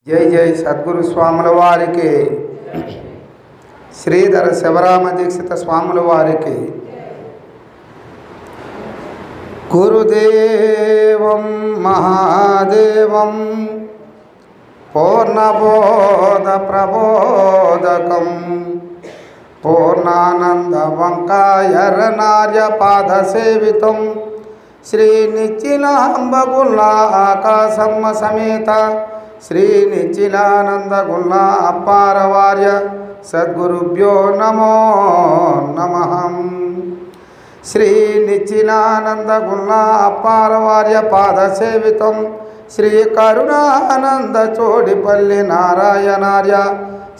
జై జై సద్గురు స్వాముల వారికి, శ్రీధర శివరామ దీక్షిత స్వాముల వారికి. గురుదేవం మహాదేవం పూర్ణబోధ ప్రబోధకం పూర్ణానంద వంకాయరనార్య పాద సేవితం శ్రీ నిచ్చిలాంబగుల్లా ఆకాశమ్మ సమేత శ్రీ నిచ్చిలానందగుల్లా అప్పారవార్య సద్గురుభ్యో నమో నమః. శ్రీ నిచ్చిలానందగుల్లా అప్పారవార్య పాద సేవితం శ్రీ కరుణానంద చోడిపల్లి నారాయణార్య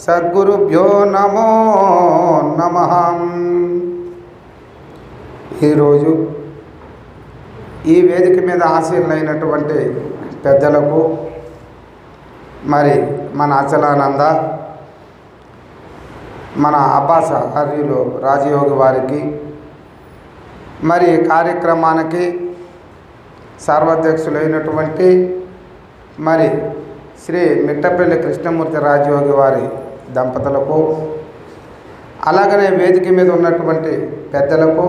సద్గురుభ్యో నమో నమః. ఈరోజు ఈ వేదిక మీద ఆశీనులైనటువంటి పెద్దలకు, మరి మన అచలానంద, మన అబ్బాస హర్యులు రాజయోగి వారికి, మరి కార్యక్రమానికి సర్వాధ్యక్షులైనటువంటి మరి శ్రీ మిట్టపల్లి కృష్ణమూర్తి రాజయోగి వారి దంపతులకు, అలాగనే వేదిక మీద ఉన్నటువంటి పెద్దలకు,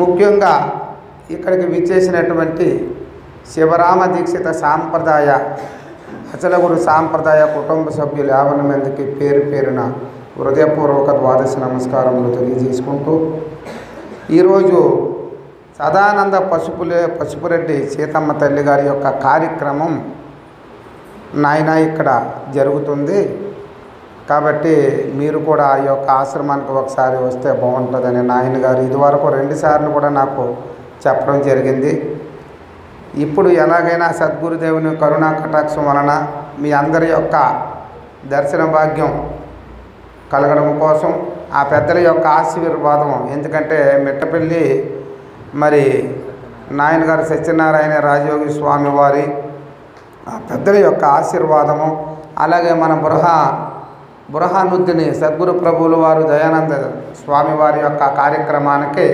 ముఖ్యంగా ఇక్కడికి విచ్చేసినటువంటి శివరామ దీక్షిత సాంప్రదాయ అచలగురు సాంప్రదాయ కుటుంబ సభ్యులు 50 మందికి పేరు పేరున హృదయపూర్వక ద్వాదశ నమస్కారములు తెలియజేసుకుంటూ, ఈరోజు సదానంద పసుపురెడ్డి సీతమ్మ తల్లి గారి యొక్క కార్యక్రమం నాయన ఇక్కడ జరుగుతుంది కాబట్టి మీరు కూడా ఆ యొక్క ఆశ్రమానికి ఒకసారి వస్తే బాగుంటుందని నాయన గారు ఇదివరకు 2 సార్లు కూడా నాకు చెప్పడం జరిగింది. ఇప్పుడు ఎలాగైనా సద్గురుదేవుని కరుణా కటాక్షం వలన మీ అందరి యొక్క దర్శన భాగ్యం కలగడం కోసం ఆ పెద్దల యొక్క ఆశీర్వాదం, ఎందుకంటే మిట్టపల్లి మరి నాయన గారు సత్యనారాయణ రాజయోగి స్వామి వారి ఆ పెద్దల యొక్క ఆశీర్వాదము, అలాగే మన బురహానుద్దీని సద్గురు ప్రభువుల వారు దయానంద స్వామి వారి యొక్క కార్యక్రమానికి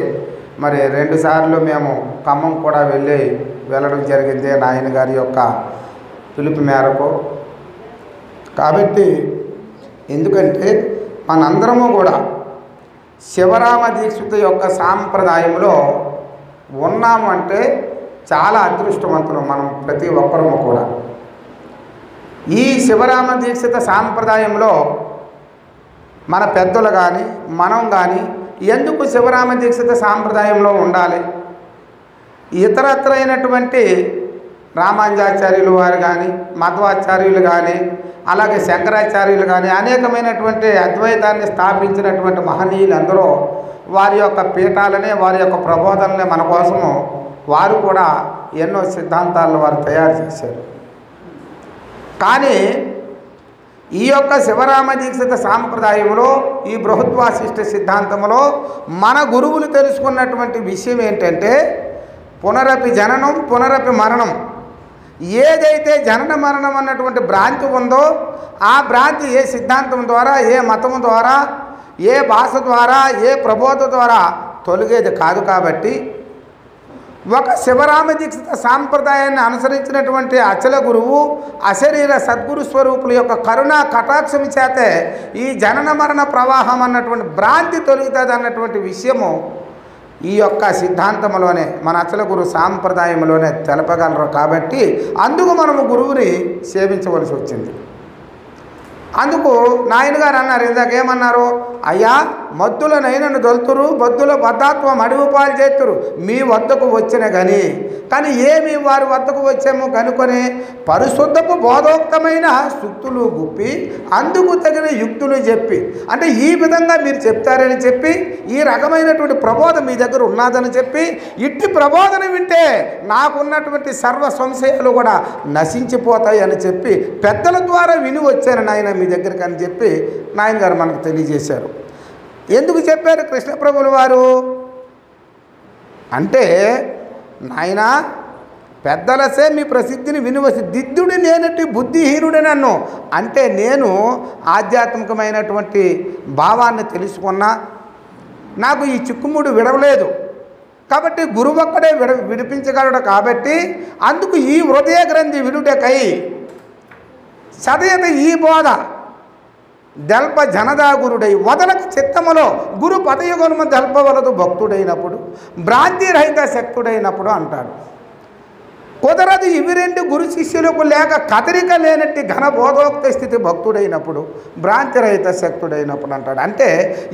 మరి 2 సార్లు మేము ఖమ్మం కూడా వెళ్ళడం జరిగింది నాయన గారి యొక్క పిలుపు మేరకు. కాబట్టి ఎందుకంటే మనందరము కూడా శివరామ దీక్షిత యొక్క సాంప్రదాయంలో ఉన్నామంటే చాలా అదృష్టవంతులు మనం ప్రతి ఒక్కరము కూడా. ఈ శివరామ దీక్షిత సాంప్రదాయంలో మన పెద్దలు కానీ మనం కానీ ఎందుకు శివరామ దీక్షిత సాంప్రదాయంలో ఉండాలి? ఇతరత్రైనటువంటి రామానుజాచార్యులు వారు కానీ, మధ్వాచార్యులు కానీ, అలాగే శంకరాచార్యులు కానీ అనేకమైనటువంటి అద్వైతాన్ని స్థాపించినటువంటి మహనీయులు అందరూ వారి యొక్క పీఠాలనే, వారి యొక్క ప్రబోధనలే మన కోసము వారు కూడా ఎన్నో సిద్ధాంతాలను వారు తయారు చేశారు. కానీ ఈ యొక్క శివరామ దీక్షిత సాంప్రదాయంలో, ఈ బృహద్వాసిష్ట సిద్ధాంతంలో మన గురువులు తెలుసుకున్నటువంటి విషయం ఏంటంటే పునరపి జననం పునరపి మరణం. ఏదైతే జనన మరణం అన్నటువంటి భ్రాంతి ఉందో ఆ భ్రాంతి ఏ సిద్ధాంతం ద్వారా, ఏ మతం ద్వారా, ఏ భాష ద్వారా, ఏ ప్రబోధ ద్వారా తొలగేది కాదు. కాబట్టి ఒక శివరామ దీక్షిత సాంప్రదాయాన్ని అనుసరించినటువంటి అచల గురువు అశరీర సద్గురు స్వరూపుల యొక్క కరుణా కటాక్షం చేతే ఈ జనన మరణ ప్రవాహం అన్నటువంటి భ్రాంతి తొలుగుతుంది అన్నటువంటి విషయము ఈ యొక్క సిద్ధాంతంలోనే, మన అచల గురు సాంప్రదాయంలోనే తెలపగలరు. కాబట్టి అందుకు మనము గురువుని సేవించవలసి వచ్చింది. అందుకు నాయన గారు అన్నారు, ఇందాకేమన్నారు? అయ్యా మద్దులనైనను దొలుతురు, బద్దుల బద్ధాత్వం అడుగు పాలు చేతురు మీ వద్దకు వచ్చిన కానీ ఏమి వారి వద్దకు వచ్చాము కనుకొని పరిశుద్ధపు బోధోక్తమైన సూక్తులు గుప్పి అందుకు తగిన యుక్తులు చెప్పి, అంటే ఈ విధంగా మీరు చెప్తారని చెప్పి, ఈ రకమైనటువంటి ప్రబోధం మీ దగ్గర ఉన్నదని చెప్పి, ఇట్టి ప్రబోధన వింటే నాకున్నటువంటి సర్వ సంశయాలు కూడా నశించిపోతాయి అని చెప్పి పెద్దల ద్వారా విని వచ్చాను నాయన మీ దగ్గరికి అని చెప్పి నాయన గారు మనకు తెలియజేశారు. ఎందుకు చెప్పారు కృష్ణప్రభుల వారు అంటే, నాయన పెద్దలసే మీ ప్రసిద్ధిని వినువసి దిద్దుడి నేనటి బుద్ధిహీనుడి నన్ను అంటే నేను ఆధ్యాత్మికమైనటువంటి భావాన్ని తెలుసుకున్నా, నాకు ఈ చిక్కుముడు విడవలేదు కాబట్టి గురువు ఒక్కడే విడిపించగలడు. కాబట్టి అందుకు ఈ హృదయ గ్రంథి విడుటకై సదయత ఈ బోధ దల్ప జనదాగురుడై వదలక చిత్తములో గురు పదయుగమున దల్పవలదు భక్తుడైనప్పుడు భ్రాంతి రహిత శక్తుడైనప్పుడు అంటాడు. కుదరదు ఇవి రెండు గురు శిష్యులకు లేక కదలిక లేనట్టి ఘనబోధోక్త స్థితి భక్తుడైనప్పుడు భ్రాంతి రహిత శక్తుడైనప్పుడు అంటాడు. అంటే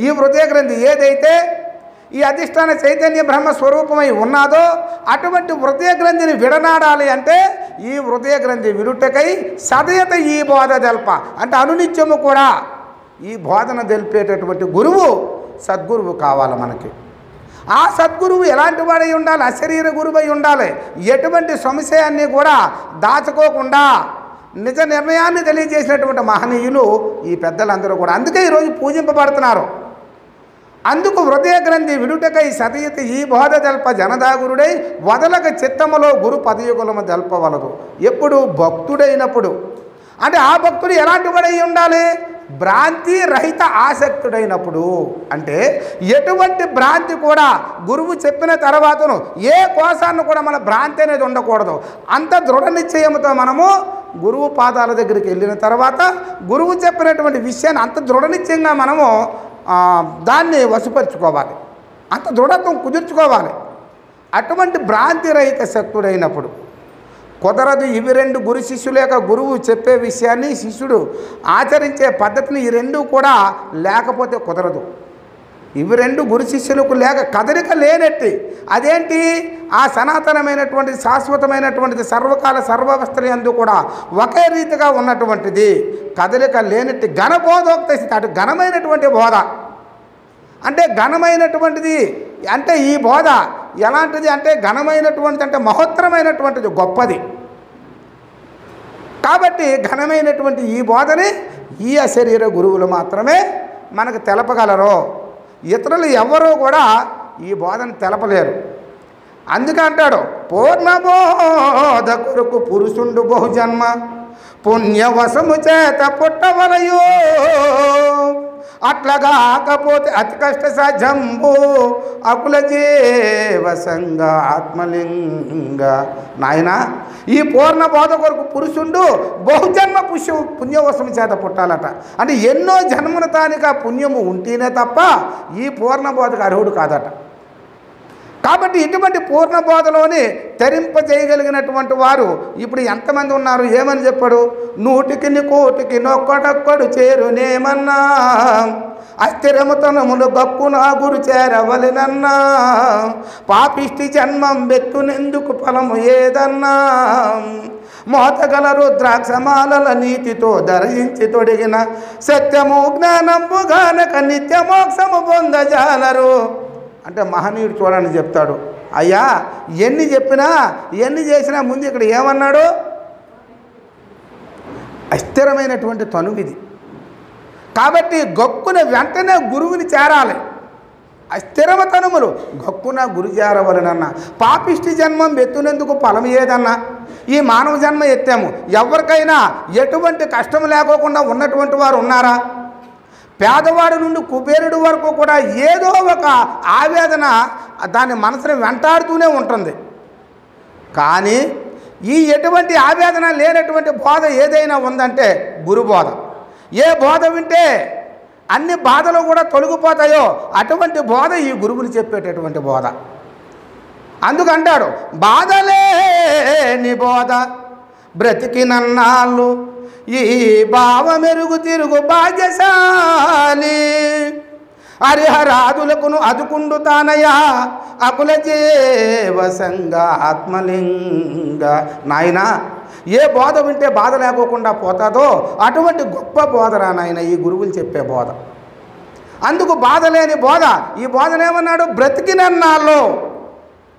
ఈ హృదయ గ్రంథి ఏదైతే ఈ అధిష్టాన చైతన్య బ్రహ్మ స్వరూపమై ఉన్నాదో అటువంటి హృదయ గ్రంథిని విడనాడాలి అంటే ఈ హృదయ గ్రంథి విరుటకై సదయత ఈ బోధ తెల్ప అంటే అనునిత్యము కూడా ఈ బోధన తెలిపేటటువంటి గురువు సద్గురువు కావాలి మనకి. ఆ సద్గురువు ఎలాంటి వాడై ఉండాలి? అశరీర గురువై ఉండాలి. ఎటువంటి సంశయాన్ని కూడా దాచుకోకుండా నిజ నిర్ణయాన్ని తెలియజేసినటువంటి మహనీయులు ఈ పెద్దలందరూ కూడా. అందుకే ఈరోజు పూజింపబడుతున్నారు. అందుకు హృదయ గ్రంథి విడుటకై సదయత ఈ బోధ తెల్ప జనదాగురుడై వదలక చిత్తములో గురు పదయుగమున తెల్పవలదు. ఎప్పుడు? భక్తుడైనప్పుడు. అంటే ఆ భక్తుడు ఎలాంటి వాడై ఉండాలి? భ్రాంతి రహిత ఆసక్తుడైనప్పుడు. అంటే ఎటువంటి భ్రాంతి కూడా గురువు చెప్పిన తర్వాతను ఏ కోసాన్ని కూడా మన భ్రాంతి అనేది ఉండకూడదు. అంత దృఢ నిశ్చయంతో మనము గురువు పాదాల దగ్గరికి వెళ్ళిన తర్వాత గురువు చెప్పినటువంటి విషయాన్ని అంత దృఢ నిశ్చయంగా మనము దాన్ని వశపరుచుకోవాలి, అంత దృఢత్వం కుదుర్చుకోవాలి. అటువంటి భ్రాంతి రహిత శక్తుడైనప్పుడు కుదరదు ఇవి రెండు గురు శిష్యుల యొక్క గురువు చెప్పే విషయాన్ని శిష్యుడు ఆచరించే పద్ధతిని ఈ రెండు కూడా లేకపోతే కుదరదు. ఇవి రెండు గురు శిష్యులకు లేక కదలిక లేనట్టి అదేంటి? ఆ సనాతనమైనటువంటి శాశ్వతమైనటువంటిది సర్వకాల సర్వావస్థల యందు కూడా ఒకే రీతిగా ఉన్నటువంటిది కదలిక లేనట్టి ఘనబోధోక్త స్థితి. అటు ఘనమైనటువంటి బోధ అంటే ఘనమైనటువంటిది అంటే ఈ బోధ ఎలాంటిది అంటే ఘనమైనటువంటిది అంటే మహోత్తరమైనటువంటిది, గొప్పది. కాబట్టి ఘనమైనటువంటి ఈ బోధని ఈ అశరీర గురువులు మాత్రమే మనకు తెలపగలరు. ఇతరులు ఎవరూ కూడా ఈ బోధను తెలపలేరు. అందుకే అంటాడు పూర్ణబోధ కొరకు పురుషుండు బహుజన్మ పుణ్యవశము చేత పుట్టవలయో అట్లగాకపోతే అతి కష్ట సాధ్యంబు అకుల జీవసంగ ఆత్మలింగ. నాయన ఈ పూర్ణ బోధ కొరకు పురుషుండు బహుజన్మ పుణ్యవశం చేత పుట్టాలట. అంటే ఎన్నో జన్మల తానిక పుణ్యము ఉంటేనే తప్ప ఈ పూర్ణ బోధకు అర్హుడు కాదట. కాబట్టి ఇటువంటి పూర్ణ బోధలోని తరింపజేయగలిగినటువంటి వారు ఇప్పుడు ఎంతమంది ఉన్నారు? ఏమని చెప్పాడు? 100కి 100కి నొక్కడొక్కడు చేరునేమన్నా అస్థిరముతనములు గప్పున గురు చేరవలెనన్నా పాపిష్టి జన్మం వెత్తునెందుకు ఫలము ఏదన్నా మోతగల రుద్రాక్షమాలల నీతితో ధరించి తొడిగిన సత్యము జ్ఞానంబు గానక నిత్య మోక్షము పొందజాలరు. అంటే మహనీయుడు చూడండి చెప్తాడు, అయ్యా ఎన్ని చెప్పినా ఎన్ని చేసినా ముందు ఇక్కడ ఏమన్నాడు? అస్థిరమైనటువంటి తనువిది. కాబట్టి గొక్కున వెంటనే గురువుని చేరాలి. అస్థిరమ తనుములు గొక్కున గురు చేరవలనన్నా పాపిష్టి జన్మం ఎత్తునందుకు ఫలం ఏదన్నా. ఈ మానవ జన్మ ఎత్తాము, ఎవరికైనా ఎటువంటి కష్టం లేకోకుండా ఉన్నటువంటి వారు ఉన్నారా? పేదవాడి నుండి కుబేరుడి వరకు కూడా ఏదో ఒక ఆవేదన దాని మనసుని వెంటాడుతూనే ఉంటుంది. కానీ ఈ ఎటువంటి ఆవేదన లేనటువంటి బోధ ఏదైనా ఉందంటే గురు బోధ. ఏ బోధ వింటే అన్ని బాధలు కూడా తొలగిపోతాయో అటువంటి బోధ ఈ గురువులు చెప్పేటటువంటి బోధ. అందుకంటాడు బాధలేని బోధ బ్రతికినన్నాళ్ళు ఈ భావమెరుగు తిరుగు భాగ్యశాలి హరిహరాదులకును అదుకుండు తానయా అకుల జీవసంగ ఆత్మలింగ. నాయన ఏ బోధ వింటే బాధ లేకోకుండా పోతాదో అటువంటి గొప్ప బోధరా నాయన ఈ గురువులు చెప్పే బోధ. అందుకు బాధ లేని బోధ. ఈ బోధనేమన్నాడు? బ్రతికినన్నాళ్ళు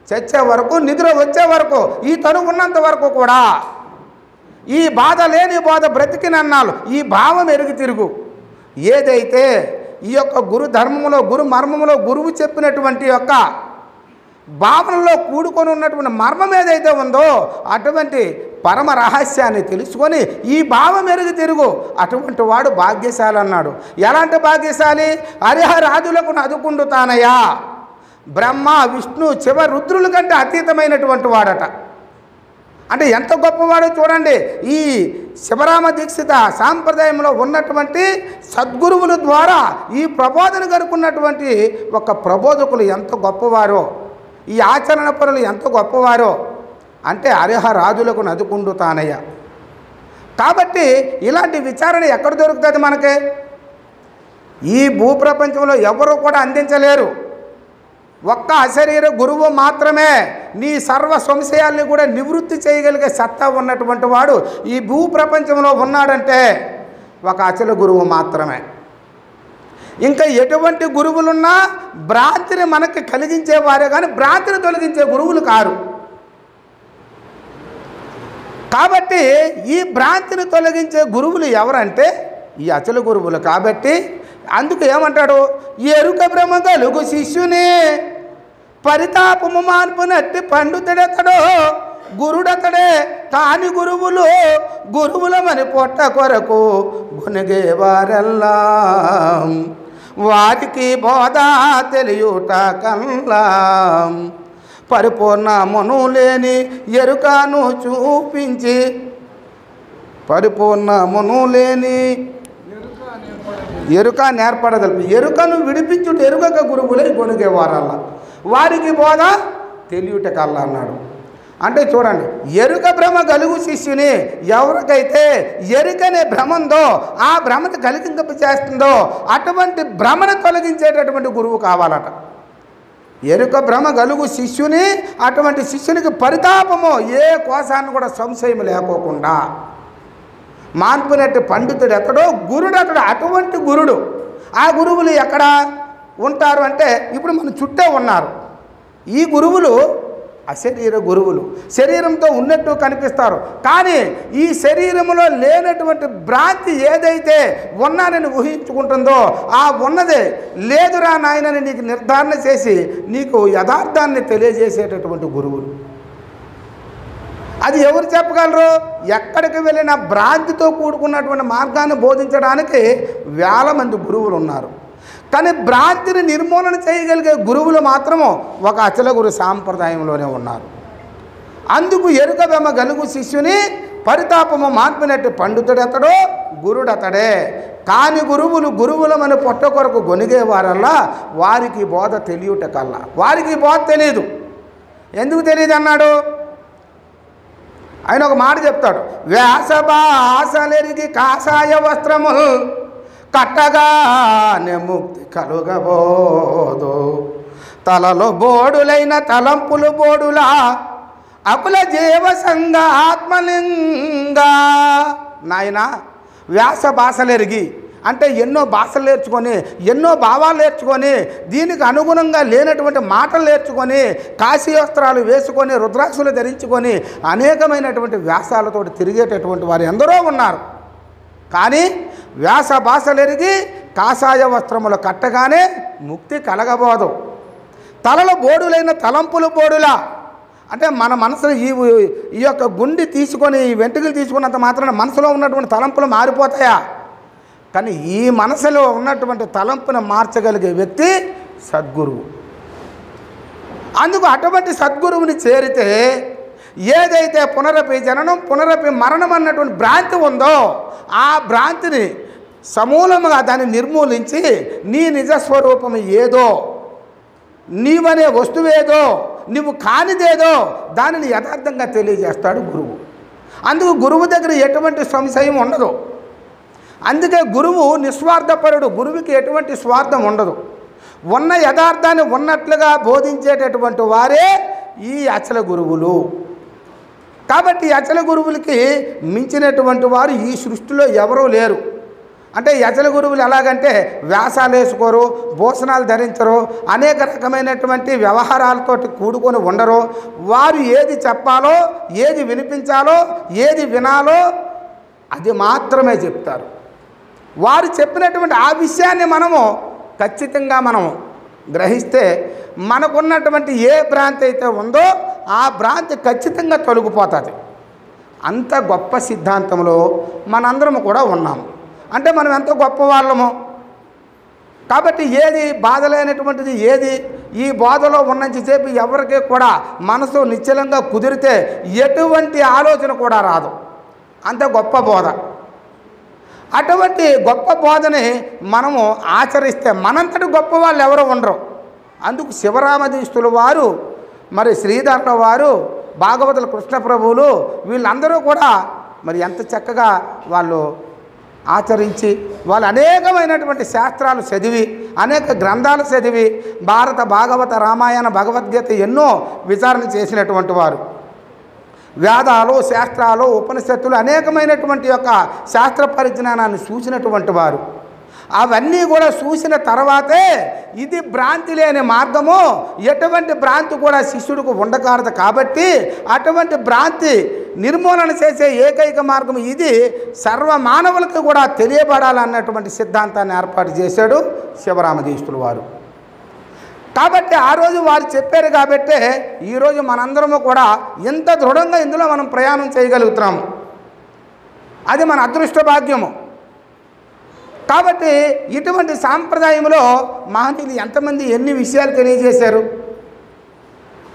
చచ్చే వరకు నిద్ర వచ్చే వరకు ఈ తను ఉన్నంత వరకు కూడా ఈ బాధ లేని బోధ బ్రతికినన్నాళ్ళు ఈ భావం ఎరుగు తిరుగు. ఏదైతే ఈ యొక్క గురు ధర్మములో గురు మర్మములో గురువు చెప్పినటువంటి యొక్క భావనలో కూడుకొని ఉన్నటువంటి మర్మం ఏదైతే ఉందో అటువంటి పరమ రహస్యాన్ని తెలుసుకొని ఈ భావం ఎరుగు తిరుగు అటువంటి వాడు భాగ్యశాలి అన్నాడు. ఎలాంటి భాగ్యశాలి? హరిహరాదులకు అదుకుండు తానయ్యా బ్రహ్మ విష్ణు శివ రుద్రుల కంటే అతీతమైనటువంటి వాడట. అంటే ఎంత గొప్పవాడో చూడండి. ఈ శివరామ దీక్షిత సాంప్రదాయంలో ఉన్నటువంటి సద్గురువుల ద్వారా ఈ ప్రబోధన కనుక్కున్నటువంటి ఒక ప్రబోధకులు ఎంత గొప్పవారో, ఈ ఆచరణ పరులు ఎంత గొప్పవారో అంటే అర్హ రాజులకు నదుకుండు తానయ్య. కాబట్టి ఇలాంటి విచారణ ఎక్కడ దొరుకుతుంది మనకి? ఈ భూప్రపంచంలో ఎవరు కూడా అందించలేరు. ఒక్క అశరీర గురువు మాత్రమే నీ సర్వ సంశయాల్ని కూడా నివృత్తి చేయగలిగే సత్తా ఉన్నటువంటి వాడు ఈ భూప్రపంచంలో ఉన్నాడంటే ఒక అచల గురువు మాత్రమే. ఇంకా ఎటువంటి గురువులున్నా భ్రాంతిని మనకి కలిగించేవారే కానీ భ్రాంతిని తొలగించే గురువులు కారు. కాబట్టి ఈ భ్రాంతిని తొలగించే గురువులు ఎవరంటే ఈ అచల గురువులు. కాబట్టి అందుకు ఏమంటాడు, ఎరుక భ్రమ గలుగు శిష్యుని పరితాపము మార్పునట్టి పండితుడెతడో గురుడతడే కాని గురువులు గురువులమని పొట్ట కొరకు గునిగేవారెల్లా వారికి బోధ తెలియుట కల్లా పరిపూర్ణమును లేని ఎరుకను చూపించి పరిపూర్ణమును లేని ఎరుక నేర్పడగలపు ఎరుకను విడిపించుట ఎరుగక గురువులై గొనిగేవారల్లా వారికి బోధ తెలియుట కల్లా అన్నాడు. అంటే చూడండి, ఎరుక భ్రమ గలుగు శిష్యుని ఎవరికైతే ఎరుకనే భ్రమ ఉందో ఆ భ్రమను కలిగింప చేస్తుందో అటువంటి భ్రమను తొలగించేటటువంటి గురువు కావాలట. ఎరుక భ్రమ గలుగు శిష్యుని అటువంటి శిష్యునికి పరితాపము ఏ కోసాన్ని కూడా సంశయం లేకోకుండా మాన్పునట్టు పండితుడు ఎక్కడో గురుడు అక్కడ. అటువంటి గురుడు ఆ గురువులు ఎక్కడ ఉంటారు అంటే ఇప్పుడు మన చుట్టే ఉన్నారు. ఈ గురువులు అశరీర గురువులు శరీరంతో ఉన్నట్టు కనిపిస్తారు కానీ ఈ శరీరంలో లేనటువంటి భ్రాంతి ఏదైతే ఉన్నానని ఊహించుకుంటుందో ఆ ఉన్నదే లేదురా నాయనని నీకు నిర్ధారణ చేసి నీకు యథార్థాన్ని తెలియజేసేటటువంటి గురువులు. అది ఎవరు చెప్పగలరు? ఎక్కడికి వెళ్ళినా భ్రాంతితో కూడుకున్నటువంటి మార్గాన్ని బోధించడానికి వేల మంది గురువులు ఉన్నారు కానీ భ్రాంతిని నిర్మూలన చేయగలిగే గురువులు మాత్రము ఒక అచల గురు సాంప్రదాయంలోనే ఉన్నారు. అందుకు ఎరుక భ్రమ గలుగు శిష్యుని పరితాపము మార్పినట్టు పండితుడెతడో గురుడతడే కాని గురువులు గురువులమని పొట్ట కొరకు గొనిగేవారల్లా వారికి బోధ తెలియుట కల్లా. వారికి బోధ తెలియదు. ఎందుకు తెలియదు అన్నాడు? ఆయన ఒక మాట చెప్తాడు, వ్యాసభాసలెరిగి కాషాయ వస్త్రములు కట్టగానే ముక్తి కలుగబోదు తలలో బోడులైన తలంపులు బోడులా అకుల జీవ సంగ ఆత్మలింగా. నాయన వ్యాస భాషలెరిగి అంటే ఎన్నో భాషలు నేర్చుకొని ఎన్నో భావాలు నేర్చుకొని దీనికి అనుగుణంగా లేనటువంటి మాటలు నేర్చుకొని కాశీ వస్త్రాలు వేసుకొని రుద్రాక్షలు ధరించుకొని అనేకమైనటువంటి వ్యాసాలతో తిరిగేటటువంటి వారు ఎందరో ఉన్నారు. కానీ వ్యాస భాషలెరిగి కాషాయ వస్త్రములు కట్టగానే ముక్తి కలగబోదు తలలో బోడులైన తలంపులు బోడులా. అంటే మన మనసులో ఈ యొక్క గుండి తీసుకొని ఈ వెంట్రుకలు తీసుకున్నంత మాత్రాన మనసులో ఉన్నటువంటి తలంపులు మారిపోతాయా? కానీ ఈ మనసులో ఉన్నటువంటి తలంపును మార్చగలిగే వ్యక్తి సద్గురువు. అందుకు అటువంటి సద్గురువుని చేరితే ఏదైతే పునరపి జననం పునరపి మరణం అన్నటువంటి భ్రాంతి ఉందో ఆ భ్రాంతిని సమూలంగా దాన్ని నిర్మూలించి నీ నిజస్వరూపం ఏదో నీవనే వస్తువేదో నువ్వు కానిదేదో దానిని యథార్థంగా తెలియజేస్తాడు గురువు. అందుకు గురువు దగ్గర ఎటువంటి సంశయం ఉండదు. అందుకే గురువు నిస్వార్థపరుడు. గురువుకి ఎటువంటి స్వార్థం ఉండదు. ఉన్న యథార్థాన్ని ఉన్నట్లుగా బోధించేటటువంటి వారే ఈ అచల గురువులు. కాబట్టి అచల గురువులకి మించినటువంటి వారు ఈ సృష్టిలో ఎవరూ లేరు. అంటే అచల గురువులు ఎలాగంటే వ్యాసాలు వేసుకోరు, భూషణాలు ధరించరు, అనేక రకమైనటువంటి వ్యవహారాలతోటి కూడుకొని ఉండరు. వారు ఏది చెప్పాలో ఏది వినిపించాలో ఏది వినాలో అది మాత్రమే చెప్తారు. వారు చెప్పినటువంటి ఆ విషయాన్ని మనము ఖచ్చితంగా మనం గ్రహిస్తే మనకున్నటువంటి ఏ భ్రాంతి అయితే ఉందో ఆ భ్రాంతి ఖచ్చితంగా తొలగిపోతుంది. అంత గొప్ప సిద్ధాంతంలో మనందరము కూడా ఉన్నాము. అంటే మనం ఎంత గొప్ప వాళ్ళము. కాబట్టి ఏది బాధ లేనటువంటిది ఏది? ఈ బోధలో ఉన్నంతసేపు ఎవరికి కూడా మనసు నిశ్చలంగా కుదిరితే ఎటువంటి ఆలోచన కూడా రాదు. అంత గొప్ప బోధ. అటువంటి గొప్ప బోధని మనము ఆచరిస్తే మనంతటి గొప్ప వాళ్ళు ఎవరు ఉండరు. అందుకు శివరామదీస్తుల వారు, మరి శ్రీధర్ల వారు, భాగవతుల కృష్ణ ప్రభువులు వీళ్ళందరూ కూడా మరి ఎంత చక్కగా వాళ్ళు ఆచరించి వాళ్ళు అనేకమైనటువంటి శాస్త్రాలు చదివి, అనేక గ్రంథాలు చదివి, భారత, భాగవత, రామాయణ, భగవద్గీత ఎన్నో విచారణ చేసినటువంటి వారు. వేదాలు, శాస్త్రాలు, ఉపనిషత్తులు అనేకమైనటువంటి యొక్క శాస్త్ర పరిజ్ఞానాన్ని చూసినటువంటి వారు. అవన్నీ కూడా చూసిన తర్వాతే ఇది భ్రాంతి లేని మార్గము, ఎటువంటి భ్రాంతి కూడా శిష్యుడికి ఉండకూడదు. కాబట్టి అటువంటి భ్రాంతి నిర్మూలన చేసే ఏకైక మార్గం ఇది సర్వ మానవులకు కూడా తెలియబడాలన్నటువంటి సిద్ధాంతాన్ని ఏర్పాటు చేశాడు శివరామదీస్తుల వారు. కాబట్టి ఆ రోజు వారు చెప్పారు కాబట్టే ఈరోజు మనందరము కూడా ఇంత దృఢంగా ఇందులో మనం ప్రయాణం చేయగలుగుతున్నాము. అది మన అదృష్ట భాగ్యము. కాబట్టి ఇటువంటి సాంప్రదాయంలో మహనీయులు ఎంతమంది ఎన్ని విషయాలు తెలియజేశారు.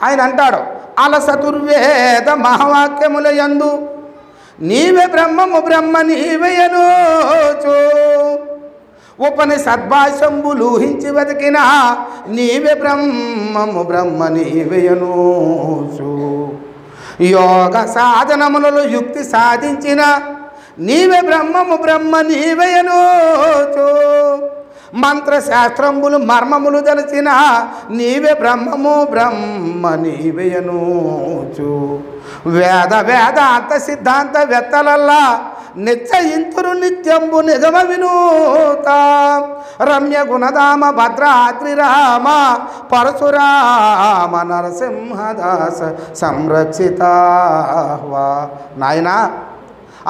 ఆయన అంటాడు, అలసతుర్వేద మహావాక్యముల యందు నీవే బ్రహ్మము బ్రహ్మ నీవేయనోచు, ఉపనిషద్భాష్యంబులు ఊహించి వెతికినా నీవే బ్రహ్మము బ్రహ్మ నీవేయనోచు, యోగ సాధనములలో యుక్తి సాధించిన నీవే బ్రహ్మము బ్రహ్మ నీవేయనోచు, మంత్రశాస్త్రంబులు మర్మములు తెలిసిన నీవే బ్రహ్మము బ్రహ్మ నీవేయనోచు, వేద వేదాంత సిద్ధాంత వెత్తలల్లా నిశ్చయింతురు నిత్యంబు నిగమ వినూత, రమ్య గుణధామ భద్రాద్రి రామ పరశురామ నరసింహదాస సంరక్షిత. నాయనా,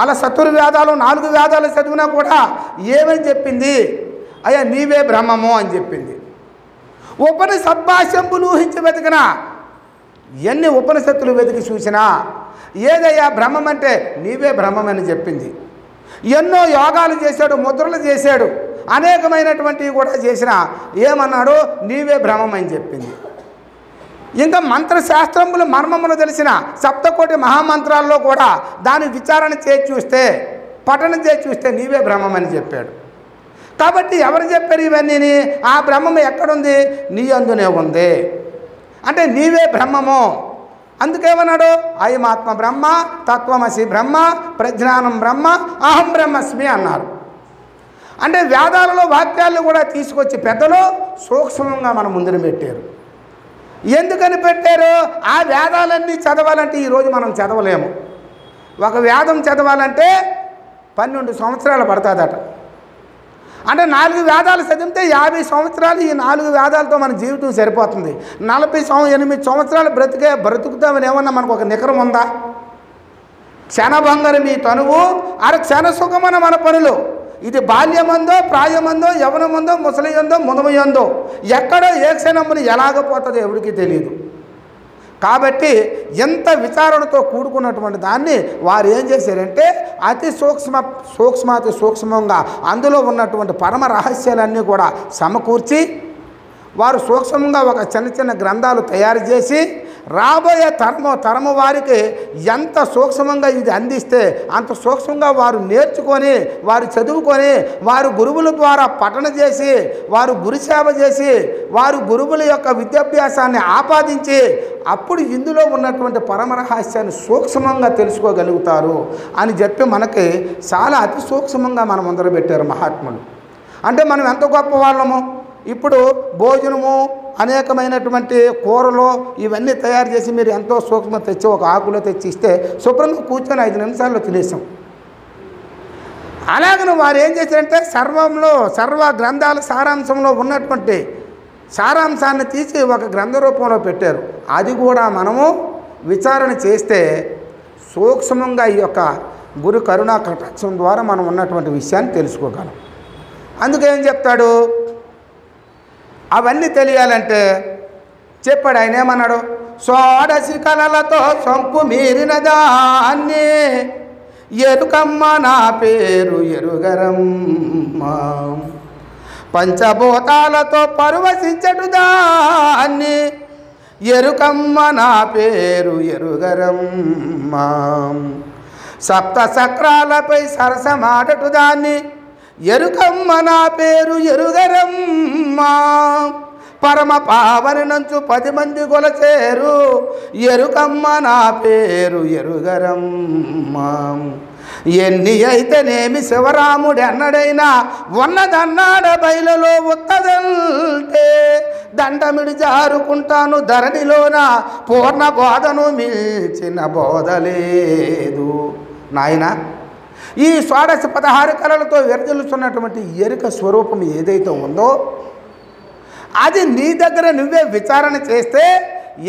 అలా చతుర్వేదాలు 4 వేదాలు చదివినా కూడా ఏమని చెప్పింది? అయ్యా నీవే బ్రహ్మము అని చెప్పింది. ఉపనిషద్భాష్యంబులు ఊహించి వెతికినా, ఎన్ని ఉపనిషత్తులు వెతికి చూసినా ఏదయ్యా బ్రహ్మం అంటే నీవే బ్రహ్మమని చెప్పింది. ఎన్నో యోగాలు చేశాడు, ముద్రలు చేశాడు, అనేకమైనటువంటివి కూడా చేసినా ఏమన్నాడు? నీవే బ్రహ్మం అని చెప్పింది. ఇంకా మంత్రశాస్త్రములు మర్మములు తెలిసిన సప్తకోటి మహామంత్రాల్లో కూడా దాన్ని విచారణ చేసి చూస్తే, పఠనం చేసి చూస్తే నీవే బ్రహ్మమని చెప్పాడు. కాబట్టి ఎవరు చెప్పారు ఇవన్నీ? ఆ బ్రహ్మం ఎక్కడుంది? నీ అందునే ఉంది. అంటే నీవే బ్రహ్మము. అందుకేమన్నాడు? అయమాత్మ బ్రహ్మ, తత్వమసి బ్రహ్మ, ప్రజ్ఞానం బ్రహ్మ, అహం బ్రహ్మస్మి అన్నారు. అంటే వేదాలలో వాక్యాలను కూడా తీసుకొచ్చి పెద్దలు సూక్ష్మంగా మన ముందున పెట్టారు. ఎందుకని పెట్టారు? ఆ వేదాలన్నీ చదవాలంటే ఈరోజు మనం చదవలేము. ఒక వేదం చదవాలంటే 12 సంవత్సరాలు పడుతుందట. అంటే 4 వేదాలు చదివితే 50 సంవత్సరాలు ఈ 4 వేదాలతో మన జీవితం సరిపోతుంది. 48 సంవత్సరాలు బ్రతుకుతామని ఏమన్నా మనకు ఒక నికరం ఉందా? క్షణభంగరు మీ తనువు క్షణ సుఖమన మన పనులు. ఇది బాల్యమందో, ప్రాయమందో, యవనమందో, ముసలియందో, మునమయందో, ఎక్కడో ఏ క్షణముని ఎలాగపోతుందో ఎవరికి తెలియదు. కాబట్టి ఎంత విచారణతో కూడుకున్నటువంటి దాన్ని వారు ఏం చేశారంటే అతి సూక్ష్మాతి సూక్ష్మంగా అందులో ఉన్నటువంటి పరమ రహస్యాలన్నీ కూడా సమకూర్చి వారు సూక్ష్మంగా ఒక చిన్న గ్రంథాలు తయారు చేసి రాబోయే తరము వారికి ఎంత సూక్ష్మంగా ఇది అందిస్తే అంత సూక్ష్మంగా వారు నేర్చుకొని, వారు చదువుకొని, వారు గురువుల ద్వారా పఠన చేసి, వారు గురుసేవ చేసి, వారు గురువుల యొక్క విద్యాభ్యాసాన్ని ఆపాదించి అప్పుడు ఇందులో ఉన్నటువంటి పరమరహస్యాన్ని సూక్ష్మంగా తెలుసుకోగలుగుతారు అని చెప్పి మనకి చాలా అతి సూక్ష్మంగా మనం ముందర పెట్టారు మహాత్ములు. అంటే మనం ఎంత గొప్ప వాళ్ళము. ఇప్పుడు భోజనము, అనేకమైనటువంటి కూరలు ఇవన్నీ తయారు చేసి మీరు ఎంతో సూక్ష్మ తెచ్చి ఒక ఆకులో తెచ్చి ఇస్తే శుభ్రంగా కూర్చొని 5 నిమిషాల్లో తినేసాం. అలాగను వారు ఏం చేశారంటే సర్వ గ్రంథాల సారాంశంలో ఉన్నటువంటి సారాంశాన్ని తీసి ఒక గ్రంథ రూపంలో పెట్టారు. అది కూడా మనము విచారణ చేస్తే సూక్ష్మంగా ఈ యొక్క గురు కరుణా కటాక్షం ద్వారా మనం ఉన్నటువంటి విషయాన్ని తెలుసుకోగలం. అందుకేం చెప్తాడు? అవన్నీ తెలియాలంటే చెప్పాడు. ఆయన ఏమన్నాడు? షోడశి కళలతో సొంపు మీరిన దాన్ని ఎరుకమ్మ నా పేరు ఎరుగరమ్మ, పంచభూతాలతో పరవశించటు దాన్ని ఎరుకమ్మ నా పేరు ఎరుగరమ్మ. సప్త చక్రాలపై సరసమాడటు దాన్ని ఎరుకమ్మ నా పేరు ఎరుగరమ్మ. పరమ పావనంచు 10 మంది కొలచేరు ఎరుకమ్మ నా పేరు ఎరుగరమ్మ. ఎన్ని అయితేనేమి శివరాముడు ఎన్నడైనా ఉన్నదన్నాడ బయలులో ఉత్తదంటే దండమిడి జారుకుంటాను ధరణిలోన పూర్ణ బోధను మిల్చిన బోధలేదు. నాయన ఈ 16 కళలతో విరజిల్లుతున్నటువంటి ఎరుక స్వరూపం ఏదైతే ఉందో అది నీ దగ్గర నువ్వే విచారణ చేస్తే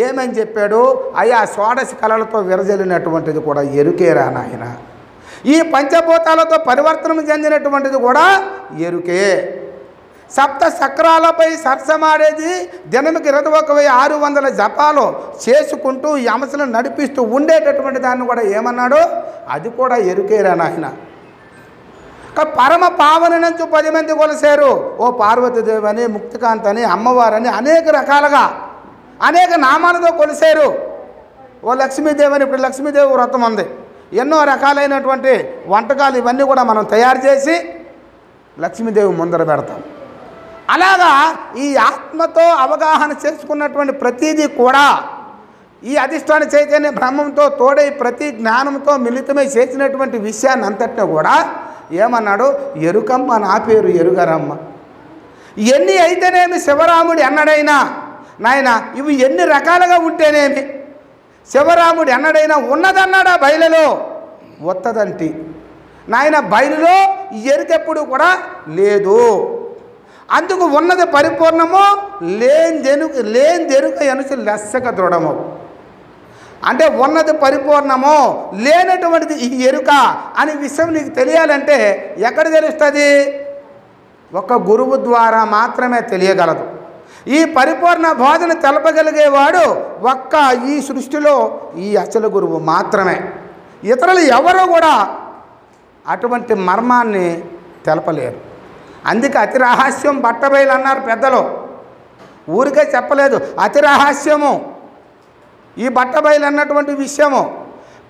ఏమని చెప్పాడు? అయ్యా 16 కళలతో విరజిల్లినటువంటిది కూడా ఎరుకేరా నాయన. ఈ పంచభూతాలతో పరివర్తనం చెందినటువంటిది కూడా ఎరుకే. సప్త చక్రాలపై సరసమాడేది దినముకి 21,600 జపాలు చేసుకుంటూ ఈ అంశలను నడిపిస్తూ ఉండేటటువంటి దాన్ని కూడా ఏమన్నాడు? అది కూడా ఎరుకేరా నాయన. పరమ పావన నుంచి 10 మంది కొలిసారు. ఓ పార్వతీదేవి అని, ముక్తికాంత్ అని, అమ్మవారని అనేక రకాలుగా అనేక నామాలతో కొలిసారు. ఓ లక్ష్మీదేవి అని, ఇప్పుడు లక్ష్మీదేవి వ్రతం ఉంది. ఎన్నో రకాలైనటువంటి వంటకాలు ఇవన్నీ కూడా మనం తయారు చేసి లక్ష్మీదేవి ముందర పెడతాం. అలాగా ఈ ఆత్మతో అవగాహన చేసుకున్నటువంటి ప్రతిదీ కూడా ఈ అధిష్టాన చైతన్య బ్రహ్మంతో తోడై ప్రతి జ్ఞానంతో మిళితమై చేసినటువంటి విషయాన్ని అంతటిని కూడా ఏమన్నాడు? ఎరుకమ్మ నా పేరు ఎరుగరమ్మ. ఎన్ని అయితేనేమి శివరాముడు ఎన్నడైనా నాయన ఇవి ఎన్ని రకాలుగా ఉంటేనేమి శివరాముడు ఎన్నడైనా ఉన్నదన్నాడా బయలులో వత్తదంటి నాయన. బయలులో ఎరుకెప్పుడు కూడా లేదు. అందుకు ఉన్నది పరిపూర్ణము లేనిదెరుక ఎనుసు లెస్సక దృఢము. అంటే ఉన్నది పరిపూర్ణము, లేనటువంటిది ఈ ఎరుక అనే విషయం నీకు తెలియాలంటే ఎక్కడ తెలుస్తుంది? ఒక గురువు ద్వారా మాత్రమే తెలియగలదు. ఈ పరిపూర్ణ బోధన తెలపగలిగేవాడు ఒక్క ఈ సృష్టిలో ఈ అచల గురువు మాత్రమే. ఇతరులు ఎవరో కూడా అటువంటి మర్మాన్ని తెలపలేరు. అందుకే అతి రహస్యం బట్టబయలు అన్నారు పెద్దలు. ఊరికే చెప్పలేదు, అతి రహస్యము ఈ బట్టబయలు అన్నటువంటి విషయము.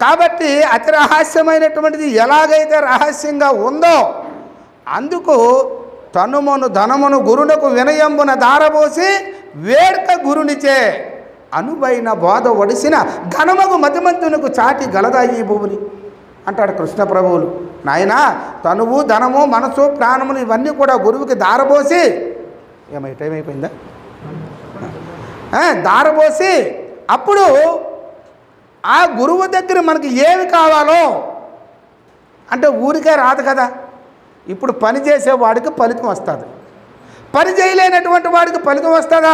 కాబట్టి అతి రహస్యమైనటువంటిది ఎలాగైతే రహస్యంగా ఉందో అందుకు తనుమను ధనమును గురునకు వినయంబున దారబోసి వేడుక గురునిచే అనువైన బోధ ఒడిసిన ఘనమగు మతిమంతునకు చాటి గలదా ఈ భూమిని అంటాడు కృష్ణ ప్రభువులు. నాయన తనువు ధనము మనసు ప్రాణములు ఇవన్నీ కూడా గురువుకి దారబోసి టైం అయిపోయిందా? దారబోసి అప్పుడు ఆ గురువు దగ్గర మనకి ఏమి కావాలో అంటే ఊరికే రాదు కదా. ఇప్పుడు పని చేసేవాడికి ఫలితం వస్తుంది, పని చేయలేనటువంటి వాడికి ఫలితం వస్తుందా?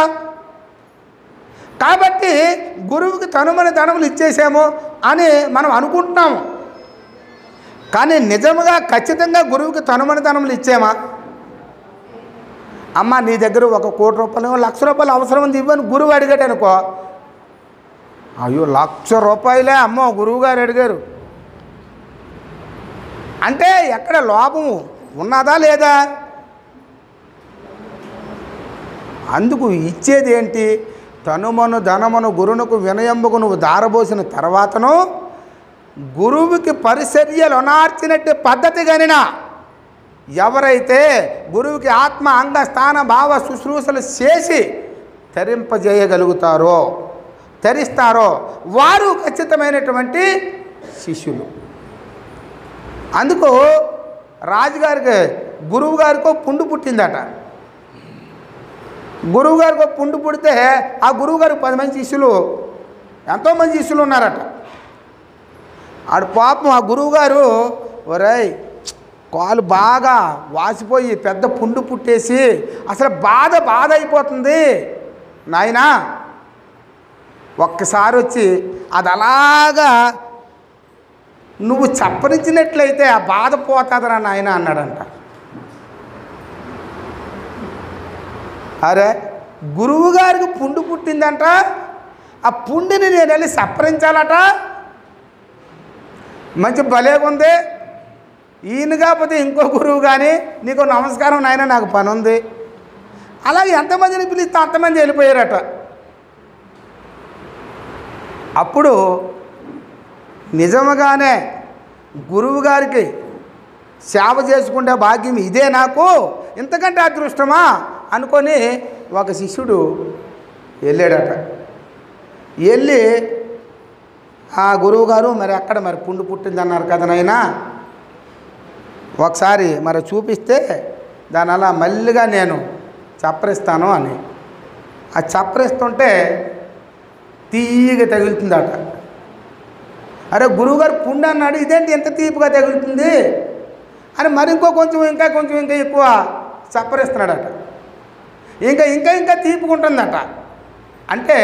కాబట్టి గురువుకి తనుమని ధనములు ఇచ్చేసాము అని మనం అనుకుంటున్నాము. కానీ నిజముగా ఖచ్చితంగా గురువుకి తనుమని ధనములు ఇచ్చామా? అమ్మ నీ దగ్గర 1 కోటి రూపాయలు 1,00,000 రూపాయలు అవసరం ఉంది ఇవ్వని గురువు అడిగాడు అనుకో, అయ్యో 1,00,000 రూపాయలే అమ్మో గురువుగారు అడిగారు అంటే ఎక్కడ లోపము ఉన్నదా లేదా? అందుకు ఇచ్చేది ఏంటి? తనుమను ధనమును గురువునకు వినయంబుకు నువ్వు దారబోసిన తర్వాతను గురువుకి పరిచర్యలు అనార్చినట్టు పద్ధతి గనిన ఎవరైతే గురువుకి ఆత్మ అంగ స్థాన భావ శుశ్రూషలు చేసి తరింపజేయగలుగుతారో తరిస్తారో వారు ఖచ్చితమైనటువంటి శిష్యులు. అందుకు రాజుగారికి గురువు గారికో పుండు పుట్టిందట. గురువు గారికో పుండు పుడితే ఆ గురువు గారికి 10 మంది శిష్యులు ఎంతోమంది శిష్యులు ఉన్నారట. ఆడు పాపం ఆ గురువుగారు ఒరేయ్ కాలు బాగా వాసిపోయి పెద్ద పుండు పుట్టేసి అసలు బాధ అయిపోతుంది నాయనా, ఒక్కసారి వచ్చి అది అలాగా నువ్వు చప్పరించినట్లయితే ఆ బాధ పోతుందిరా నాయన అన్నాడంట. అరే గురువుగారికి పుండు పుట్టిందంట, ఆ పుండిని నేను వెళ్ళి చప్పరించాలట. మంచి భలేగుంది. ఈయన కాకపోతే ఇంకో గురువు కానీ నీకు నమస్కారం నాయన నాకు పని ఉంది అలాగే ఎంతమందిని పిలిస్తే అంతమంది వెళ్ళిపోయారట. అప్పుడు నిజముగానే గురువు గారికి సేవ చేసుకుంటే భాగ్యం ఇదే నాకు, ఇంతకంటే అదృష్టమా అనుకొని ఒక శిష్యుడు వెళ్ళాడట. వెళ్ళి ఆ గురువుగారు మరి అక్కడ మరి పుండు పుట్టింది అన్నారు కదా నాయనా, ఒకసారి మరి చూపిస్తే దాని అలా మళ్ళీగా నేను చప్పరిస్తాను అని. ఆ చప్పరిస్తుంటే తీయగా తగులుతుందట. అరే గురువుగారు పుండు అన్నాడు, ఇదేంటి ఎంత తీపిగా తగులుతుంది అని మరి కొంచెం ఇంకా ఎక్కువ చప్పరిస్తున్నాడట. ఇంకా తీపుకుంటుందట. అంటే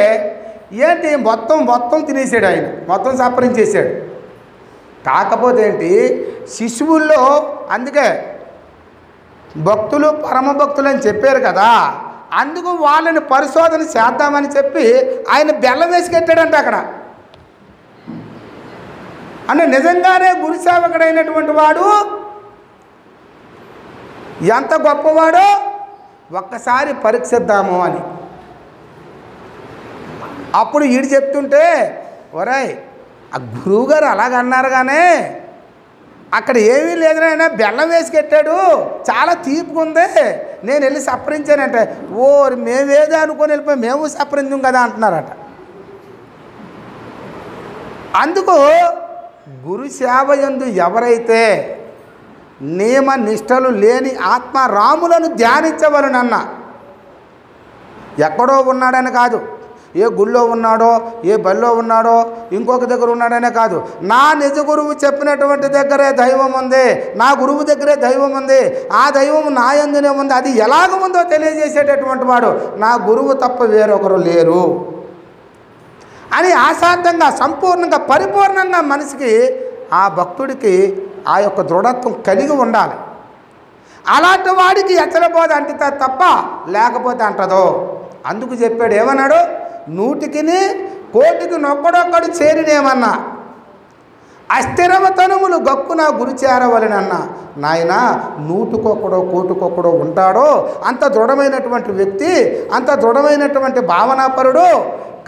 ఏంటి మొత్తం తినేసాడు ఆయన, మొత్తం చప్పరించేసాడు. కాకపోతే ఏంటి శిశువుల్లో, అందుకే భక్తులు పరమ భక్తులు అని చెప్పారు కదా, అందుకు వాళ్ళని పరిశోధన చేద్దామని చెప్పి ఆయన బెల్లం వేసి కట్టాడంట అక్కడ. అంటే నిజంగానే గురు సేవకుడైనటువంటి వాడు ఎంత గొప్పవాడో ఒక్కసారి పరీక్షిద్దాము అని. అప్పుడు ఈడు చెప్తుంటే, ఒరేయ్ ఆ గురువుగారు అలాగన్నారు కానీ అక్కడ ఏమీ లేదనైనా బెల్లం వేసి కట్టాడు, చాలా తీపుకుంది, నేను వెళ్ళి సప్పరించానంటే, ఓ మేమేదో అనుకొని వెళ్ళిపోయి మేము సప్పరించాం కదా అంటున్నారట. అందుకు గురు సేవ యందు ఎవరైతే నియమ నిష్టలు లేని ఆత్మారాములను ధ్యానించవలనన్న, ఎక్కడో ఉన్నాడని కాదు, ఏ గుళ్ళో ఉన్నాడో ఏ బల్లో ఉన్నాడో ఇంకొక దగ్గర ఉన్నాడనే కాదు, నా నిజ గురువు చెప్పినటువంటి దగ్గరే దైవం ఉంది, నా గురువు దగ్గరే దైవం ఉంది, ఆ దైవం నా యందునే ఉంది, అది ఎలాగ ఉందో తెలియజేసేటటువంటి వాడు నా గురువు తప్ప వేరొకరు లేరు అని ఆశాంతంగా సంపూర్ణంగా పరిపూర్ణంగా మనిషికి ఆ భక్తుడికి ఆ యొక్క దృఢత్వం కలిగి ఉండాలి. అలాంటి వాడికి ఎచ్చలబోధ అంటుతా తప్ప లేకపోతే అంటదో. అందుకు చెప్పాడు, ఏమన్నాడు, 100కి 1,00,00,000 నొక్కడొక్కడు చేరినేమన్నా అస్థిరమ తనుములు గక్కున గురి చేరవలనన్నా. నాయన 100కొక్కడో 1,00,00,000 ఉంటాడో అంత దృఢమైనటువంటి వ్యక్తి, అంత దృఢమైనటువంటి భావనాపరుడు.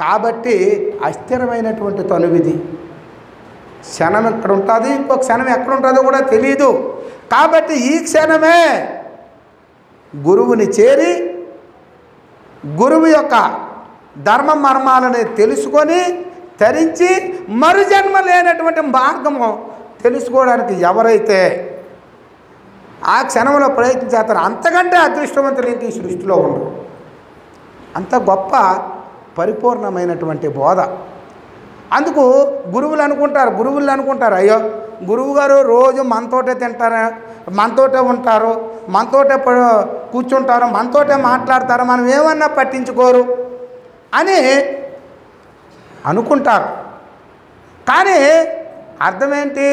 కాబట్టి అస్థిరమైనటువంటి తనువిది, క్షణం ఎక్కడ ఉంటుంది, ఇంకో క్షణం ఎక్కడ ఉంటుందో కూడా తెలియదు. కాబట్టి ఈ క్షణమే గురువుని చేరి గురువు యొక్క ధర్మ మర్మాలని తెలుసుకొని తరించి మరుజన్మ లేనటువంటి మార్గము తెలుసుకోవడానికి ఎవరైతే ఆ క్షణంలో ప్రయత్నించేస్తారో అంతకంటే అదృష్టవంతులు ఇంక ఈ సృష్టిలో ఉండరు. అంత గొప్ప పరిపూర్ణమైనటువంటి బోధ. అందుకు గురువులు అనుకుంటారు, అయ్యో గురువుగారు రోజు మనతోటే తింటారు, మనతోటే ఉంటారు, మనతోటే కూర్చుంటారు, మనతోటే మాట్లాడతారు, మనం ఏమన్నా పట్టించుకోరు అని అనుకుంటారు. కానీ అర్థమేంటి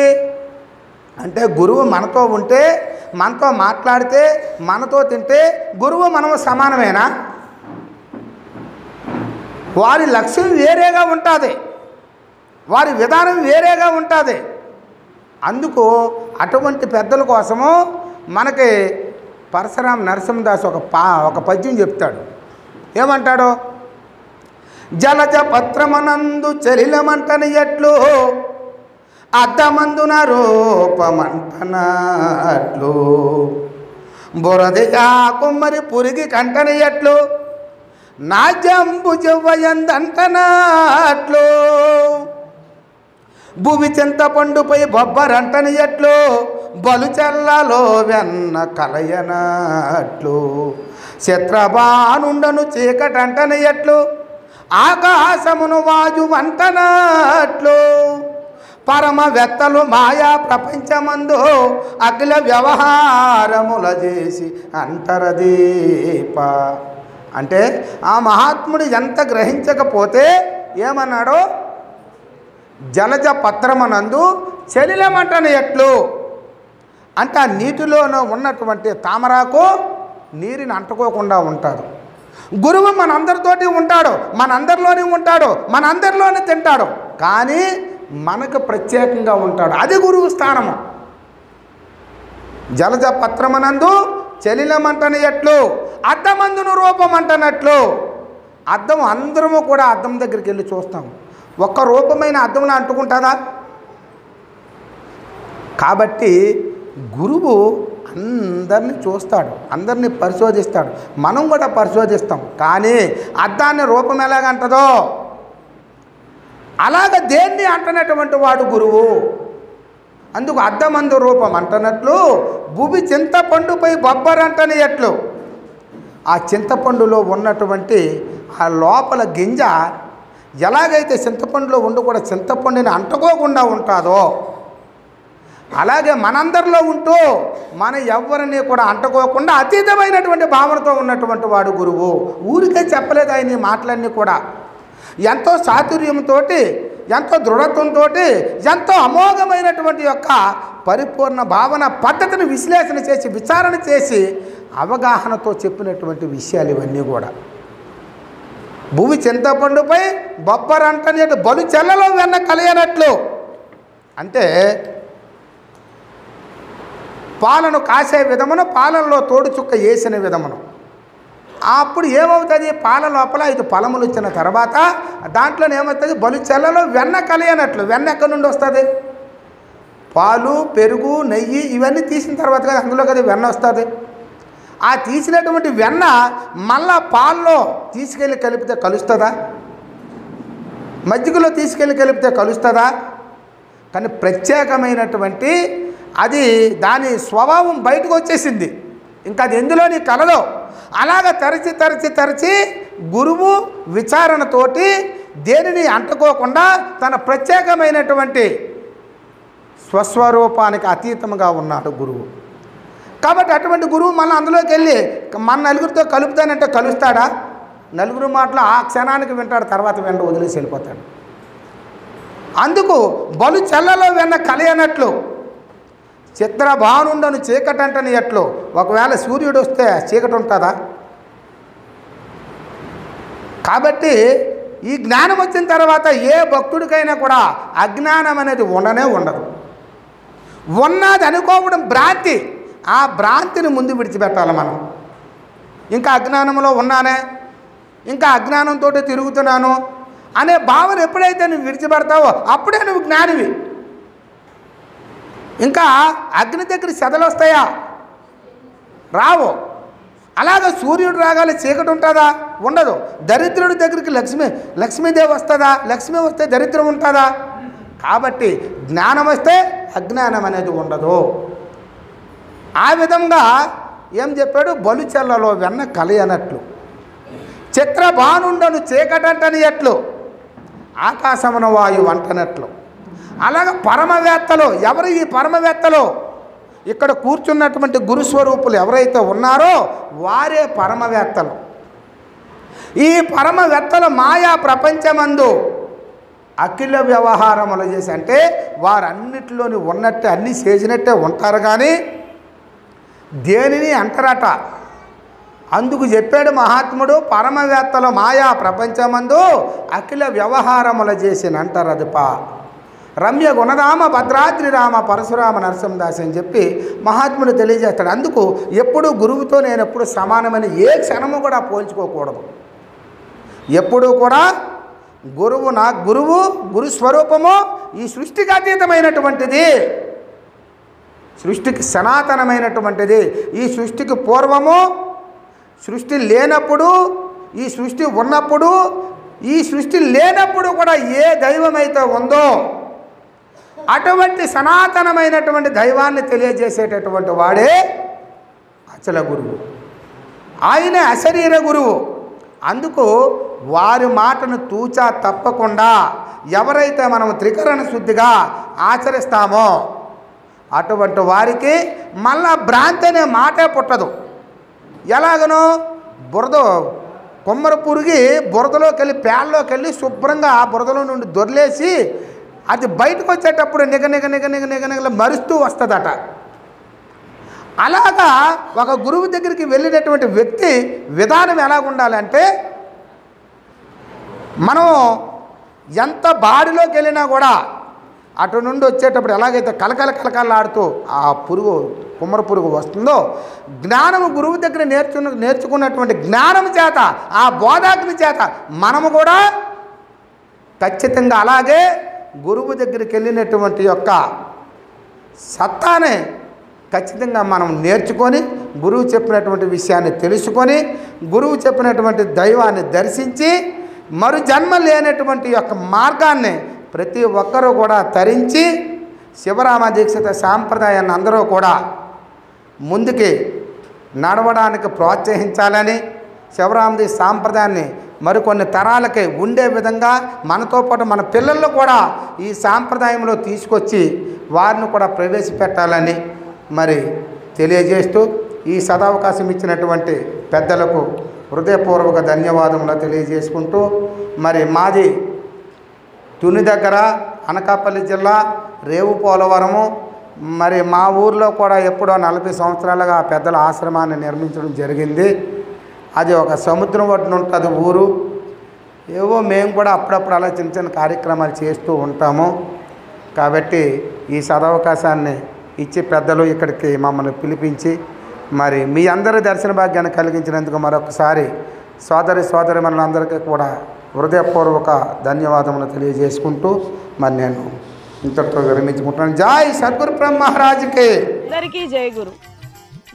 అంటే గురువు మనతో ఉంటే, మనతో మాట్లాడితే, మనతో తింటే గురువు మనము సమానమేనా? వారి లక్ష్యం వేరేగా ఉంటుంది, వారి విధానం వేరేగా ఉంటుంది. అందుకు అటువంటి పెద్దల కోసము మనకి పరశురామ నరసింహదాస్ ఒక పద్యం చెప్తాడు. ఏమంటాడు, జలజ పత్రమనందు చలిలమంటని ఎట్లు అద్దమందున రూపమంటనట్లు బురదిగా కుమ్మరి పురిగి కంటని ఎట్లు నాజంబు జవ్వయందంటనట్లు భూమి చింతపండుపై బొబ్బరంటని ఎట్లు బలు చెల్లలో వెన్న కలయనట్లు చిత్రబానుండను చీకటంటని ఎట్లు ఆకాశమును వాజు వంటనట్లు పరమవేత్తలు మాయా ప్రపంచమందు అఖిల వ్యవహారముల చేసి అంతరదీప. అంటే ఆ మహాత్ముడు ఎంత గ్రహించకపోతే ఏమన్నాడో, జలజ పత్రమనందు చలిలమంటని ఎట్లు అంటే ఆ నీటిలోనూ ఉన్నటువంటి తామరాకు నీరుని అంటుకోకుండా ఉంటాడు. గురువు మనందరితోటి ఉంటాడు, మనందరిలోనే ఉంటాడు, మనందరిలోనే తింటాడు, కానీ మనకు ప్రత్యేకంగా ఉంటాడు. అది గురువు స్థానము. జలజ పత్రమనందు చలిలమంటని ఎట్లు అద్దమందును రూపం అంటున్నట్లు అద్దం అందరము కూడా అద్దం దగ్గరికి వెళ్ళి చూస్తాం. ఒక్క రూపమైన అద్దంలో అంటుకుంటుందా? కాబట్టి గురువు అందరినీ చూస్తాడు, అందరినీ పరిశోధిస్తాడు. మనం కూడా పరిశోధిస్తాం. కానీ అద్దాన్ని రూపం ఎలాగంటదో అలాగ దేన్ని అంటున్నటువంటి వాడు గురువు. అందుకు అద్దమందు రూపం అంటున్నట్లు భూమి చింతపండుపై బొబ్బరంటని ఎట్లు ఆ చింతపండులో ఉన్నటువంటి ఆ లోపల గింజ ఎలాగైతే చింతపండులో ఉండి కూడా చింతపండుని అంటుకోకుండా ఉంటుందో అలాగే మనందరిలో ఉంటూ మన ఎవరిని కూడా అంటుకోకుండా అతీతమైనటువంటి భావనతో ఉన్నటువంటి వాడు గురువు. ఊరికే చెప్పలేదు ఆయన ఈ మాటలన్నీ కూడా. ఎంతో చాతుర్యంతో, ఎంతో దృఢత్వంతో, ఎంతో అమోఘమైనటువంటి యొక్క పరిపూర్ణ భావన పద్ధతిని విశ్లేషణ చేసి విచారణ చేసి అవగాహనతో చెప్పినటువంటి విషయాలు ఇవన్నీ కూడా. భూమి చింతపండుపై బొబ్బరంటని బలు చెల్లలో వెన్న కలియనట్లు అంటే పాలను కాసే విధమును, పాలనలో తోడు చుక్క వేసిన విధమును. అప్పుడు ఏమవుతుంది? పాల లోపల 5 ఫలములు ఇచ్చిన తర్వాత దాంట్లోనే ఏమవుతుంది? బలు చెల్లలో వెన్న కలియనట్లు. వెన్న ఎక్కడి నుండి వస్తుంది? పాలు, పెరుగు, నెయ్యి ఇవన్నీ తీసిన తర్వాత కదా అందులో కదా వెన్న వస్తుంది. ఆ తీసినటువంటి వెన్న మళ్ళా పాల్లో తీసుకెళ్ళి కలిపితే కలుస్తుందా? మజ్జిగలో తీసుకెళ్ళి కలిపితే కలుస్తుందా? కానీ ప్రత్యేకమైనటువంటి అది దాని స్వభావం బయటకు వచ్చేసింది. ఇంకా అది ఎందులోని కలదో. అలాగ తరచి గురువు విచారణతోటి దేనిని అంటుకోకుండా తన ప్రత్యేకమైనటువంటి స్వస్వరూపానికి అతీతంగా ఉన్నాడు గురువు. కాబట్టి అటువంటి గురువు మళ్ళీ అందులోకి వెళ్ళి మన నలుగురితో కలుపుతానంటే కలుస్తాడా? నలుగురు మాటలు ఆ క్షణానికి వింటాడు, తర్వాత వెంట వదిలేసి వెళ్ళిపోతాడు. అందుకు బలు చెల్లలో వెన్న కలియనట్లు చిత్రభానుండను చీకటంటని ఎట్లు. ఒకవేళ సూర్యుడు వస్తే చీకటి ఉంటుందా? కాబట్టి ఈ జ్ఞానం వచ్చిన తర్వాత ఏ భక్తుడికైనా కూడా అజ్ఞానం అనేది ఉండనే ఉండదు. ఉన్నది అనుకోవడం భ్రాంతి. ఆ భ్రాంతిని ముందు విడిచిపెట్టాలి మనం. ఇంకా అజ్ఞానంలో ఉన్నానే, ఇంకా అజ్ఞానంతో తిరుగుతున్నాను అనే భావన ఎప్పుడైతే నువ్వు విడిచిపెడతావో అప్పుడే నువ్వు జ్ఞానివి. ఇంకా అగ్ని దగ్గర సెదలు వస్తాయా? రావు. అలాగే సూర్యుడు రాగాలి చీకటి ఉంటుందా? ఉండదు. దరిద్రుడి దగ్గరికి లక్ష్మీదేవి వస్తుందా? లక్ష్మి వస్తే దరిద్రం ఉంటుందా? కాబట్టి జ్ఞానం వస్తే అజ్ఞానం అనేది ఉండదు. ఆ విధంగా ఏం చెప్పాడు? బలు చెల్లలో వెన్న కలియనట్లు చిత్రభానుండను చీకటంటని ఎట్లు ఆకాశమున వాయువు అంటనట్లు. అలాగే పరమవేత్తలు ఎవరు? ఈ పరమవేత్తలు ఇక్కడ కూర్చున్నటువంటి గురుస్వరూపులు ఎవరైతే ఉన్నారో వారే పరమవేత్తలు. ఈ పరమవేత్తలు మాయా ప్రపంచమందు అఖిల వ్యవహారములు చేసి అంటే వారన్నిటిలోని ఉన్నట్టే అన్నీ చేసినట్టే ఉంటారు కానీ దేనిని అంటారట. అందుకు చెప్పాడు మహాత్ముడు, పరమవేత్తలు మాయా ప్రపంచమందు అఖిల వ్యవహారములు చేసిన అంటారు. అది రమ్య గుణరామ భద్రాద్రి రామ పరశురామ నరసింహదాస్ అని చెప్పి మహాత్ముడు తెలియజేస్తాడు. అందుకు ఎప్పుడు గురువుతో నేను ఎప్పుడు సమానమని ఏ క్షణము కూడా పోల్చుకోకూడదు. ఎప్పుడూ కూడా గురు స్వరూపము ఈ సృష్టికి అతీతమైనటువంటిది, సృష్టికి సనాతనమైనటువంటిది. ఈ సృష్టికి పూర్వము, సృష్టి లేనప్పుడు, ఈ సృష్టి ఉన్నప్పుడు, ఈ సృష్టి లేనప్పుడు కూడా ఏ దైవమైతే ఉందో అటువంటి సనాతనమైనటువంటి దైవాన్ని తెలియజేసేటటువంటి వాడే అచల గురువు. ఆయనే అశరీర గురువు. అందుకు వారి మాటను తూచా తప్పకుండా ఎవరైతే మనం త్రికరణ శుద్ధిగా ఆచరిస్తామో అటువంటి వారికి మళ్ళా భ్రాంతి అనే మాటే పుట్టదు. ఎలాగనో కొమ్మర పురుగి బురదలోకి వెళ్ళి పేళ్ళలోకి వెళ్ళి శుభ్రంగా ఆ బురదలో నుండి దొర్లేసి అది బయటకు వచ్చేటప్పుడు నిగ మరుస్తూ వస్తుందట. అలాగా ఒక గురువు దగ్గరికి వెళ్ళినటువంటి వ్యక్తి విధానం ఎలాగ ఉండాలంటే మనం ఎంత బాడిలోకి వెళ్ళినా కూడా అటు నుండి వచ్చేటప్పుడు ఎలాగైతే కలకలాడుతూ ఆ పురుగు కుమ్మర పురుగు వస్తుందో, జ్ఞానము గురువు దగ్గర నేర్చుకున్నటువంటి జ్ఞానం చేత, ఆ బోధాగ్ని చేత మనము కూడా ఖచ్చితంగా అలాగే గురువు దగ్గరికి వెళ్ళినటువంటి యొక్క సత్తానే ఖచ్చితంగా మనం నేర్చుకొని, గురువు చెప్పినటువంటి విషయాన్ని తెలుసుకొని, గురువు చెప్పినటువంటి దైవాన్ని దర్శించి, మరు జన్మ లేనటువంటి యొక్క మార్గాన్ని ప్రతి ఒక్కరూ కూడా తరించి శివరామ దీక్షిత సాంప్రదాయాన్ని అందరూ కూడా ముందుకి నడవడానికి ప్రోత్సహించాలని, శివరామది సాంప్రదాయాన్ని మరికొన్ని తరాలకి ఉండే విధంగా మనతో పాటు మన పిల్లల్లో కూడా ఈ సాంప్రదాయంలో తీసుకొచ్చి వారిని కూడా ప్రవేశపెట్టాలని మరి తెలియజేస్తూ, ఈ సదావకాశం ఇచ్చినటువంటి పెద్దలకు హృదయపూర్వక ధన్యవాదములు తెలియజేసుకుంటూ, మరి మాది తుని దగ్గర అనకాపల్లి జిల్లా రేవు పోలవరము. మరి మా ఊర్లో కూడా ఎప్పుడో 40 సంవత్సరాలుగా పెద్దల ఆశ్రమాన్ని నిర్మించడం జరిగింది. అది ఒక సముద్రం ఒడ్డున ఉంటుంది ఊరు. ఏవో మేము కూడా అప్పుడప్పుడు అలా చిన్న చిన్న కార్యక్రమాలు చేస్తూ ఉంటాము. కాబట్టి ఈ సదవకాశాన్ని ఇచ్చి పెద్దలు ఇక్కడికి మమ్మల్ని పిలిపించి మరి మీ అందరి దర్శన భాగ్యాన్ని కలిగించినందుకు మరొకసారి సోదరి మనందరికీ కూడా హృదయపూర్వక ధన్యవాదములు తెలియజేసుకుంటూ మరి నేను ఇంతటితో విరమించుకుంటున్నాను. జై సద్గురు బ్రహ్మ మహారాజుకి. అందరికీ జై గురు.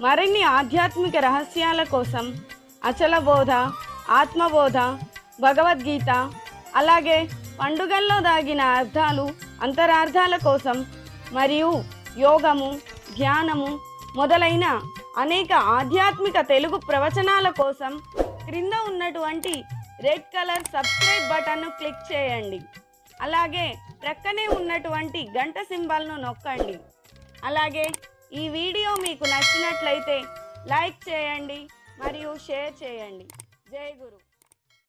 మరిన్ని ఆధ్యాత్మిక రహస్యాల కోసం అచల బోధ, ఆత్మబోధ, భగవద్గీత, అలాగే పండుగల్లో దాగిన అర్థాలు, అంతరార్థాల కోసం మరియు యోగము, ధ్యానము మొదలైన అనేక ఆధ్యాత్మిక తెలుగు ప్రవచనాల కోసం క్రింద ఉన్నటువంటి రెడ్ కలర్ సబ్స్క్రైబ్ బటన్ను క్లిక్ చేయండి. అలాగే ప్రక్కనే ఉన్నటువంటి గంట సింబల్ను నొక్కండి. అలాగే ఈ వీడియో మీకు నచ్చినట్లయితే లైక్ చేయండి మరియు షేర్ చేయండి. జై గురు.